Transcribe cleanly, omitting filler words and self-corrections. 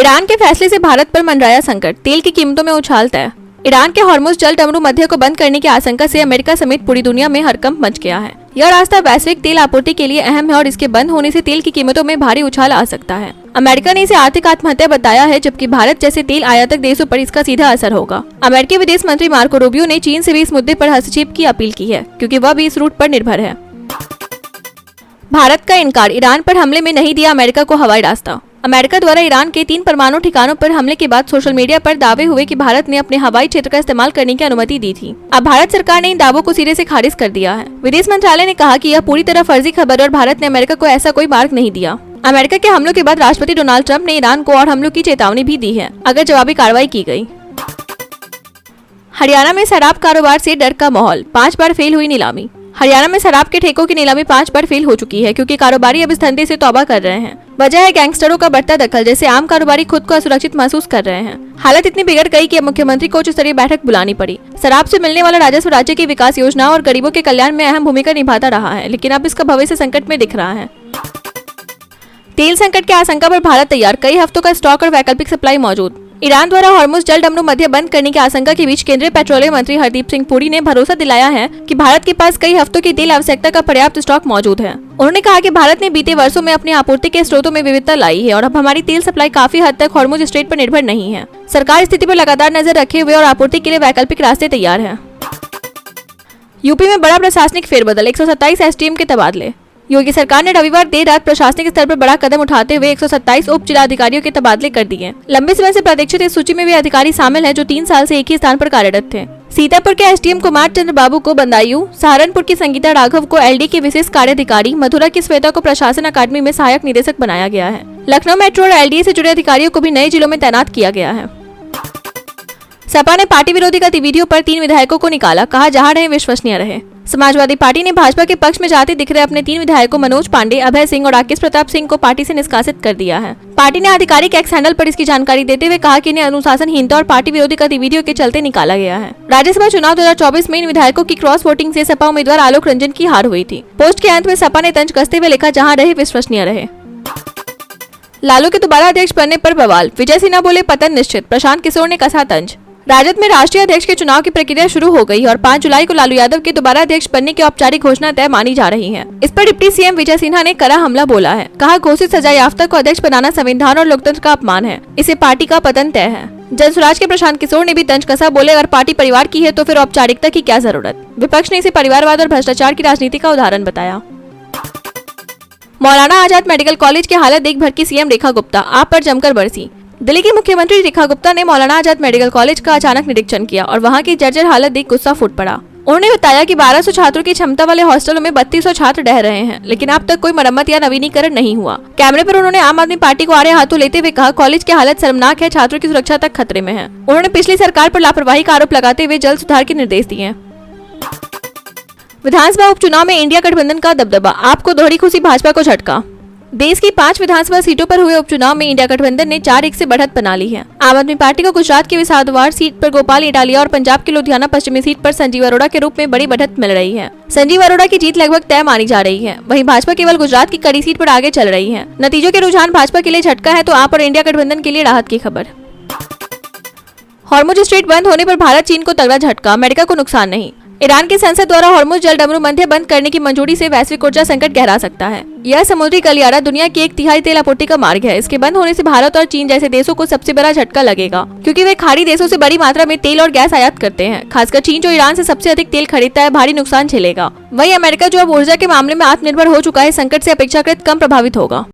Iran के फैसले से भारत पर मंडराया संकट, तेल की कीमतों में उछाल तय। ईरान के हॉर्मुज़ जल डमरू मध्य को बंद करने की आशंका से अमेरिका समेत पूरी दुनिया में हड़कंप मच गया है। यह रास्ता वैश्विक तेल आपूर्ति के लिए अहम है और इसके बंद होने से तेल की कीमतों में भारी उछाल आ सकता है। अमेरिका ने इसे आर्थिक आत्महत्या बताया है, जबकि भारत जैसे तेल आयातक देशों पर इसका सीधा असर होगा। अमेरिकी विदेश मंत्री मार्को रूबियो ने चीन से भी इस मुद्दे पर हस्तक्षेप की अपील की है, क्योंकि वह भी इस रूट पर निर्भर है। भारत का इनकार, ईरान पर हमले में नहीं दिया अमेरिका को हवाई रास्ता। अमेरिका द्वारा ईरान के 3 परमाणु ठिकानों पर हमले के बाद सोशल मीडिया पर दावे हुए कि भारत ने अपने हवाई क्षेत्र का इस्तेमाल करने की अनुमति दी थी। अब भारत सरकार ने इन दावों को सिरे से खारिज कर दिया है। विदेश मंत्रालय ने कहा कि यह पूरी तरह फर्जी खबर और भारत ने अमेरिका को ऐसा कोई मार्ग नहीं दिया। अमेरिका के हमलों के बाद राष्ट्रपति डोनाल्ड ट्रंप ने ईरान को और हमलों की चेतावनी भी दी है अगर जवाबी कार्रवाई की गई। हरियाणा में शराब कारोबार से डर का माहौल, 5 बार फेल हुई नीलामी। हरियाणा में शराब के ठेकों की नीलामी 5 बार फेल हो चुकी है, क्योंकि कारोबारी अब इस धंधे से तौबा कर रहे हैं। वजह है गैंगस्टरों का बढ़ता दखल, जैसे आम कारोबारी खुद को असुरक्षित महसूस कर रहे हैं। हालत इतनी बिगड़ गई कि अब मुख्यमंत्री को उच्च स्तरीय बैठक बुलानी पड़ी। शराब से मिलने वाला राजस्व राज्य की विकास योजनाओं और गरीबों के कल्याण में अहम भूमिका निभाता रहा है, लेकिन अब इसका भविष्य संकट में दिख रहा है। तेल संकट की आशंका पर भारत तैयार, कई हफ्तों का स्टॉक और वैकल्पिक सप्लाई मौजूद। ईरान द्वारा हॉर्मुज़ जल डमरू मध्य बंद करने की आशंका के बीच केंद्रीय पेट्रोलियम मंत्री हरदीप सिंह पुरी ने भरोसा दिलाया है कि भारत के पास कई हफ्तों की तेल आवश्यकता का पर्याप्त स्टॉक मौजूद है। उन्होंने कहा कि भारत ने बीते वर्षों में अपनी आपूर्ति के स्रोतों में विविधता लाई है और अब हमारी तेल सप्लाई काफी हद तक हॉर्मुज़ स्ट्रेट पर निर्भर नहीं है। सरकार स्थिति पर लगातार नजर रखे हुए और आपूर्ति के लिए वैकल्पिक रास्ते तैयार है। यूपी में बड़ा प्रशासनिक फेरबदल, 127 एसडीएम के तबादले। योगी सरकार ने रविवार देर रात प्रशासनिक स्तर पर बड़ा कदम उठाते हुए 127 उप जिलाधिकारियों के तबादले कर दिए। लंबे समय से प्रतीक्षित इस सूची में वे अधिकारी शामिल हैं जो 3 साल से एक ही स्थान पर कार्यरत थे। सीतापुर के एसडीएम कुमार चंद्र बाबू को बंदायूं, सहारनपुर की संगीता राघव को एलडी के विशेष कार्याधिकारी, मथुरा की श्वेता को प्रशासन अकादमी में सहायक निदेशक बनाया गया है। लखनऊ मेट्रो और एलडीए से जुड़े अधिकारियों को भी नए जिलों में तैनात किया गया है। सपा ने पार्टी विरोधी गतिविधियों पर 3 विधायकों को निकाला, कहा जहां रहे विश्वसनीय रहे। समाजवादी पार्टी ने भाजपा के पक्ष में जाते दिख रहे अपने 3 विधायकों मनोज पांडे, अभय सिंह और राकेश प्रताप सिंह को पार्टी से निष्कासित कर दिया है। पार्टी ने आधिकारिक एक्स हैंडल पर इसकी जानकारी देते हुए कहा कि इन्हें अनुशासनहीनता और पार्टी विरोधी गतिविधियों के चलते निकाला गया है। राज्यसभा चुनाव 2024 में इन विधायकों की क्रॉस वोटिंग से सपा उम्मीदवार आलोक रंजन की हार हुई थी। पोस्ट के अंत में सपा ने तंज कसते हुए लिखा, जहाँ रहे विश्वसनीय रहे। लालू के दोबारा अध्यक्ष बनने पर बवाल, विजय सिन्हा बोले पतन निश्चित, प्रशांत किशोर ने कसा तंज। राजद में राष्ट्रीय अध्यक्ष के चुनाव की प्रक्रिया शुरू हो गई और 5 जुलाई को लालू यादव के दोबारा अध्यक्ष बनने की औपचारिक घोषणा तय मानी जा रही है। इस पर डिप्टी सीएम विजय सिन्हा ने कड़ा हमला बोला है, कहा घोषित सजा याफ्ता को अध्यक्ष बनाना संविधान और लोकतंत्र का अपमान है, इसे पार्टी का पतन तय है। जनसुराज के प्रशांत किशोर ने भी तंज कसा, बोले अगर पार्टी परिवार की है तो फिर औपचारिकता की क्या जरूरत। विपक्ष ने इसे परिवारवाद और भ्रष्टाचार की राजनीति का उदाहरण बताया। मौलाना आजाद मेडिकल कॉलेज की हालत देख भड़की सीएम रेखा गुप्ता, आप पर जमकर बरसी। दिल्ली की मुख्यमंत्री रेखा गुप्ता ने मौलाना आजाद मेडिकल कॉलेज का अचानक निरीक्षण किया और वहां की जर्जर हालत देख गुस्सा फूट पड़ा। उन्होंने बताया कि 1200 छात्रों की क्षमता वाले हॉस्टलों में 3200 छात्र रह रहे हैं, लेकिन अब तक कोई मरम्मत या नवीनीकरण नहीं हुआ। कैमरे पर उन्होंने आम आदमी पार्टी को आड़े हाथों लेते हुए कहा, कॉलेज की हालत शर्मनाक है, छात्रों की सुरक्षा तक खतरे में है। उन्होंने पिछली सरकार पर लापरवाही का आरोप लगाते हुए जल्द सुधार के निर्देश दिए। विधानसभा उपचुनाव में इंडिया गठबंधन का दबदबा, आपको दोहरी खुशी, भाजपा को झटका। देश की 5 विधानसभा सीटों पर हुए उपचुनाव में इंडिया गठबंधन ने 4-1 से बढ़त बना ली है। आम आदमी पार्टी को गुजरात की विसादवार सीट पर गोपाल इटालिया और पंजाब की लुधियाना पश्चिमी सीट पर संजीव अरोड़ा के रूप में बड़ी बढ़त मिल रही है। संजीव अरोड़ा की जीत लगभग तय मानी जा रही है। वहीं भाजपा केवल गुजरात की कड़ी सीट पर आगे चल रही है। नतीजों के रुझान भाजपा के लिए झटका है तो आप और इंडिया गठबंधन के लिए राहत की खबर। हॉर्मुज़ स्ट्रेट बंद होने पर भारत चीन को तगड़ा झटका, अमेरिका को नुकसान नहीं। ईरान की संसद द्वारा हॉर्मुज़ जल डमरू मध्य बंद करने की मंजूरी से वैश्विक ऊर्जा संकट गहरा सकता है। यह समुद्री गलियारा दुनिया की 1/3 तेल आपूर्ति का मार्ग है। इसके बंद होने से भारत और चीन जैसे देशों को सबसे बड़ा झटका लगेगा, क्योंकि वे खाड़ी देशों से बड़ी मात्रा में तेल और गैस आयात करते हैं। खासकर चीन जो ईरान से सबसे अधिक तेल खरीदता है, भारी नुकसान झेलेगा। वहीं अमेरिका जो अब ऊर्जा के मामले में आत्मनिर्भर हो चुका है, संकट से अपेक्षाकृत कम प्रभावित होगा।